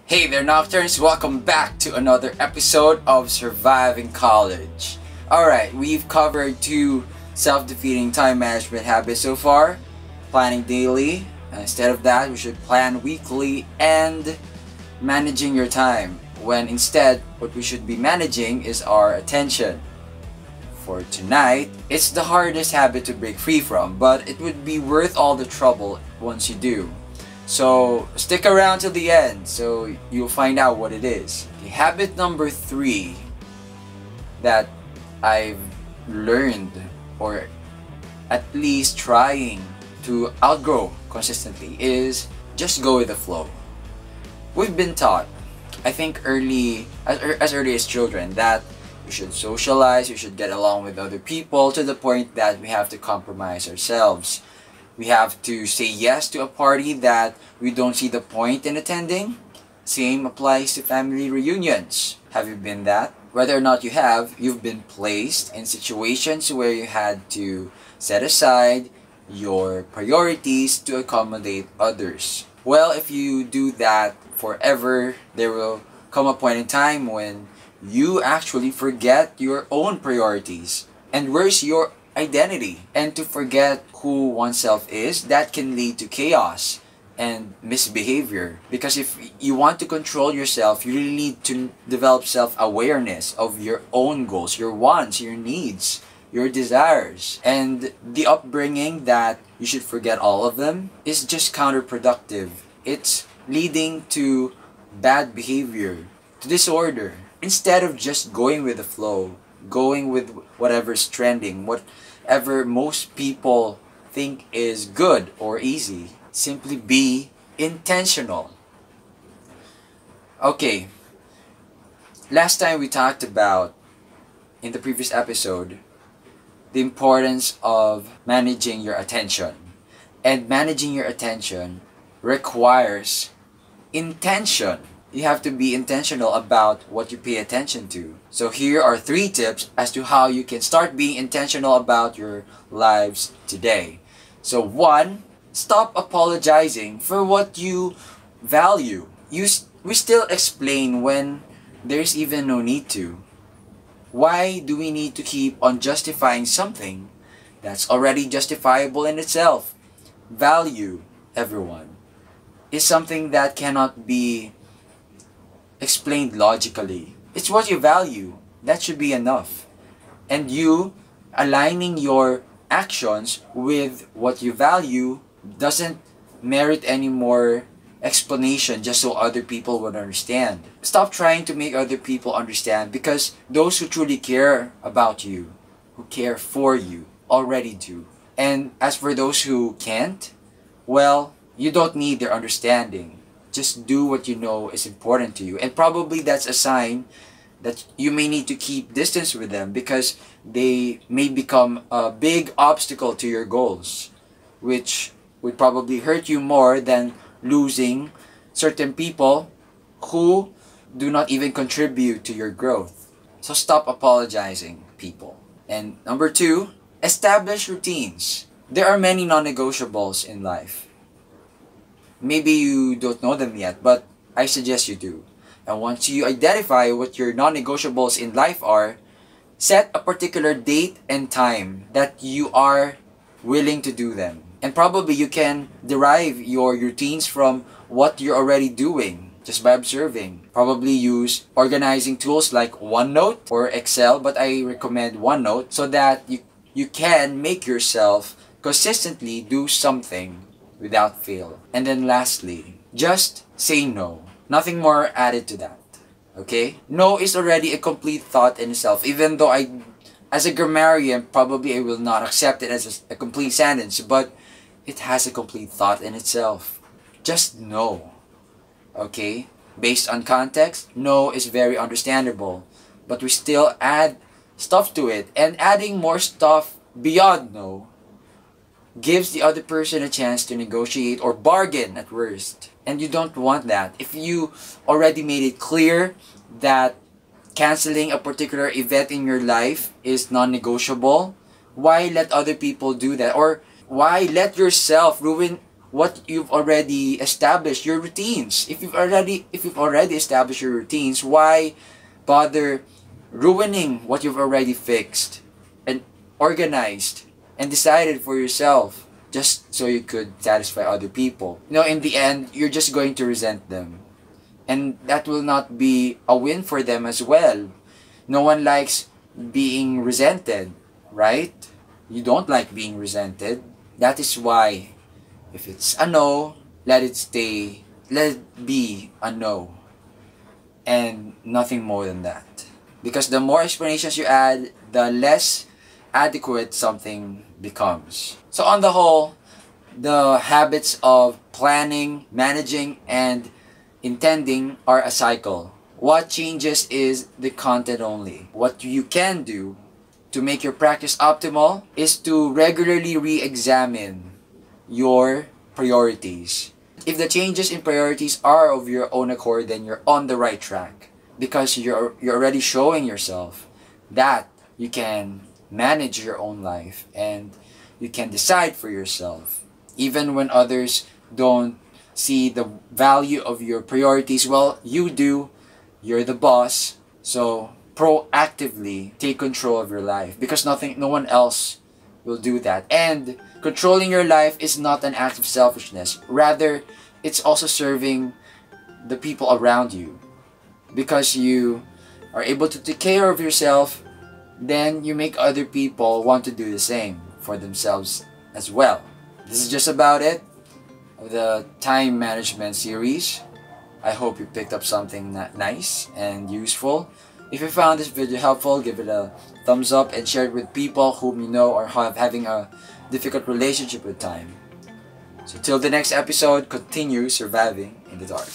Hey there, Nocturnes! Welcome back to another episode of Surviving College. Alright, we've covered two self-defeating time management habits so far. Planning daily, and instead of that, we should plan weekly, and managing your time, when instead, what we should be managing is our attention. For tonight, it's the hardest habit to break free from, but it would be worth all the trouble once you do. So stick around till the end so you'll find out what it is. Okay, habit number 3 that I've learned, or at least trying to outgrow consistently, is just go with the flow. We've been taught, I think as early as children, that we should socialize, we should get along with other people to the point that we have to compromise ourselves. We have to say yes to a party that we don't see the point in attending. Same applies to family reunions. Have you been that? Whether or not you have, you've been placed in situations where you had to set aside your priorities to accommodate others. Well, if you do that forever, there will come a point in time when you actually forget your own priorities. And where's your identity? And to forget who oneself is, that can lead to chaos and misbehavior. Because if you want to control yourself, you really need to develop self-awareness of your own goals, your wants, your needs, your desires. And the upbringing that you should forget all of them is just counterproductive. It's leading to bad behavior, to disorder. Instead of just going with the flow, going with whatever's trending, whatever most people think is good or easy, simply be intentional. Okay, last time we talked about, in the previous episode, the importance of managing your attention. And managing your attention requires intention. You have to be intentional about what you pay attention to. So here are 3 tips as to how you can start being intentional about your lives today. So 1, stop apologizing for what you value. We still explain when there's even no need to. Why do we need to keep on justifying something that's already justifiable in itself? Value, everyone, is something that cannot be explained logically. It's what you value. That should be enough. And you aligning your actions with what you value doesn't merit any more explanation just so other people would understand. Stop trying to make other people understand, because those who truly care about you, who care for you, already do. And as for those who can't, well, you don't need their understanding. Just do what you know is important to you. And probably that's a sign that you may need to keep distance with them, because they may become a big obstacle to your goals, which would probably hurt you more than losing certain people who do not even contribute to your growth. So stop apologizing, people. And number 2, establish routines. There are many non-negotiables in life. Maybe you don't know them yet, but I suggest you do. And once you identify what your non-negotiables in life are, set a particular date and time that you are willing to do them. And probably you can derive your routines from what you're already doing just by observing. Probably use organizing tools like OneNote or Excel, but I recommend OneNote so that you can make yourself consistently do something without fail. And then lastly, just say no. Nothing more added to that. Okay? No is already a complete thought in itself. Even though as a grammarian, probably I will not accept it as a complete sentence, but it has a complete thought in itself. Just no. Okay? Based on context, no is very understandable. But we still add stuff to it. And adding more stuff beyond no gives the other person a chance to negotiate or bargain at worst. And you don't want that. If you already made it clear that canceling a particular event in your life is non-negotiable, why let other people do that? Or why let yourself ruin what you've already established, your routines. If you've already established your routines, why bother ruining what you've already fixed and organized and decided for yourself just so you could satisfy other people? In the end, you're just going to resent them. And that will not be a win for them as well. No one likes being resented, right? You don't like being resented. That is why, if it's a no, let it stay. Let it be a no. And nothing more than that. Because the more explanations you add, the less adequate something becomes. So on the whole, the habits of planning, managing, and intending are a cycle. What changes is the content only. What you can do to make your practice optimal is to regularly re-examine your priorities. If the changes in priorities are of your own accord, then you're on the right track, because you're already showing yourself that you can manage your own life and you can decide for yourself. Even when others don't see the value of your priorities, well, you do. You're the boss. So proactively take control of your life, because no one else will do that. And controlling your life is not an act of selfishness. Rather, it's also serving the people around you. Because you are able to take care of yourself, then you make other people want to do the same for themselves as well. This is just about it of the time management series. I hope you picked up something nice and useful. If you found this video helpful, give it a thumbs up and share it with people whom you know are having a difficult relationship with time. So till the next episode, continue surviving in the dark.